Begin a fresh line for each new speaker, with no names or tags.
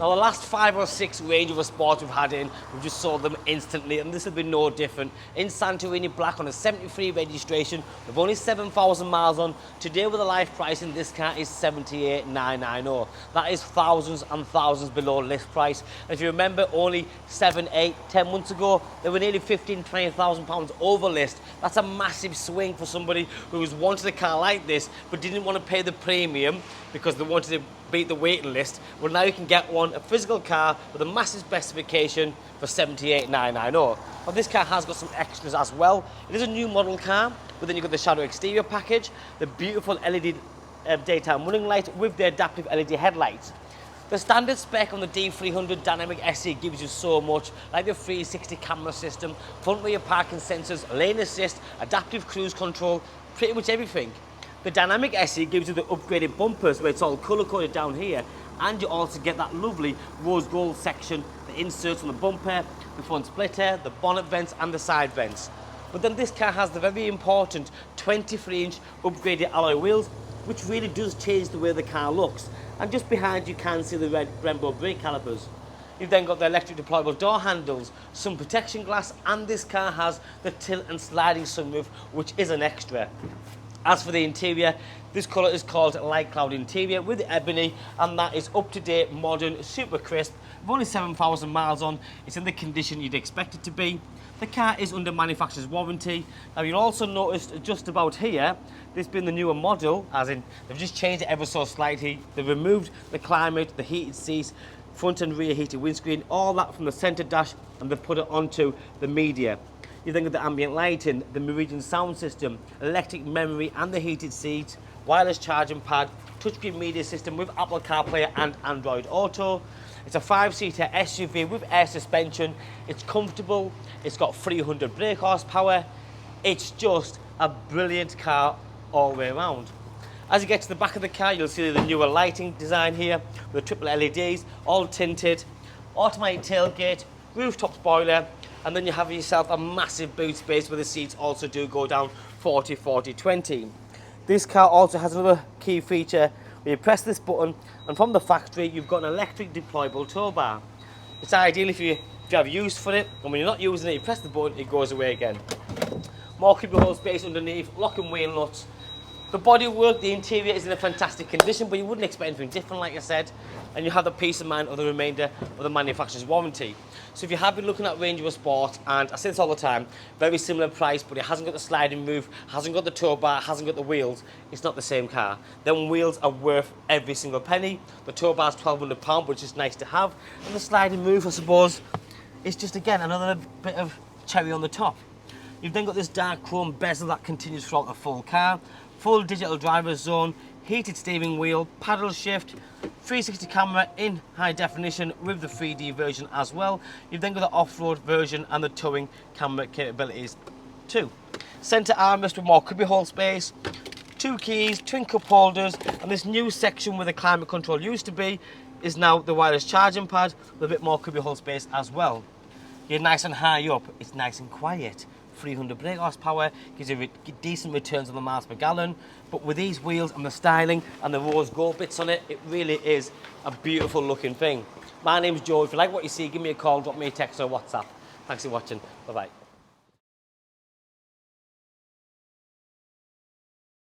Now the last 5 or 6 Range Rover Sports we've had in, we've just sold them instantly, and this will be no different. In Santorini Black on a 73 registration, with only 7,000 miles on. Today with the live pricing, this car is 78,990. That is thousands and thousands below list price. And if you remember, only 7, 8, 10 months ago, they were nearly 15, 20,000 pounds over list. That's a massive swing for somebody who was wanted a car like this, but didn't want to pay the premium because they wanted to beat the waiting list. Well, now you can get one, a physical car with a massive specification for 78,990. Now this car has got some extras as well. It is a new model car, but then you've got the shadow exterior package, the beautiful LED daytime running light with the adaptive LED headlights. The standard spec on the D300 Dynamic SE gives you so much, like the 360 camera system, front rear parking sensors, lane assist, adaptive cruise control, pretty much everything. The Dynamic SE gives you the upgraded bumpers where it's all colour coded down here, and you also get that lovely rose gold section, the inserts on the bumper, the front splitter, the bonnet vents and the side vents. But then this car has the very important 23-inch upgraded alloy wheels, which really does change the way the car looks. And just behind you can see the red Brembo brake calipers. You've then got the electric deployable door handles, sun protection glass, and this car has the tilt and sliding sunroof, which is an extra. As for the interior, this colour is called Light Cloud Interior with the ebony, and that is up to date, modern, super crisp. With only 7,000 miles on, it's in the condition you'd expect it to be. The car is under manufacturer's warranty. Now you'll also notice just about here, this being the newer model, as in they've just changed it ever so slightly. They've removed the climate, the heated seats, front and rear heated windscreen, all that from the centre dash, and they've put it onto the media. You then got the ambient lighting, the Meridian sound system, electric memory and the heated seats, wireless charging pad, touchscreen media system with Apple CarPlay and Android Auto. It's a 5-seater SUV with air suspension. It's comfortable, it's got 300 brake horsepower. It's just a brilliant car all the way around. As you get to the back of the car, you'll see the newer lighting design here with the triple LEDs, all tinted, automatic tailgate, rooftop spoiler, and then you have yourself a massive boot space where the seats also do go down 40, 40, 20. This car also has another key feature where you press this button and from the factory you've got an electric deployable tow bar. It's ideal if you have use for it, and when you're not using it, you press the button, it goes away again. More cubbyhole space underneath, lock and wheel nuts. The bodywork, the interior is in a fantastic condition, but you wouldn't expect anything different, like I said, and you have the peace of mind of the remainder of the manufacturer's warranty. So if you have been looking at Range Rover Sport, and I say this all the time, very similar price, but it hasn't got the sliding roof, hasn't got the tow bar, hasn't got the wheels, it's not the same car. Them wheels are worth every single penny. The tow bar's £1,200, which is nice to have, and the sliding roof, I suppose, is just, again, another bit of cherry on the top. You've then got this dark chrome bezel that continues throughout the full car, full digital driver's zone, heated steering wheel, paddle shift, 360 camera in high definition with the 3D version as well. You've then got the off-road version and the towing camera capabilities too. Centre armrest with more cubbyhole space, 2 keys, twin cup holders, and this new section where the climate control used to be is now the wireless charging pad with a bit more cubbyhole space as well. You're nice and high up, it's nice and quiet. 300 brake horsepower, gives you decent returns on the miles per gallon, but with these wheels and the styling and the rose gold bits on it, it really is a beautiful looking thing. My name's Joe. If you like what you see, give me a call, drop me a text or WhatsApp. Thanks for watching. Bye bye.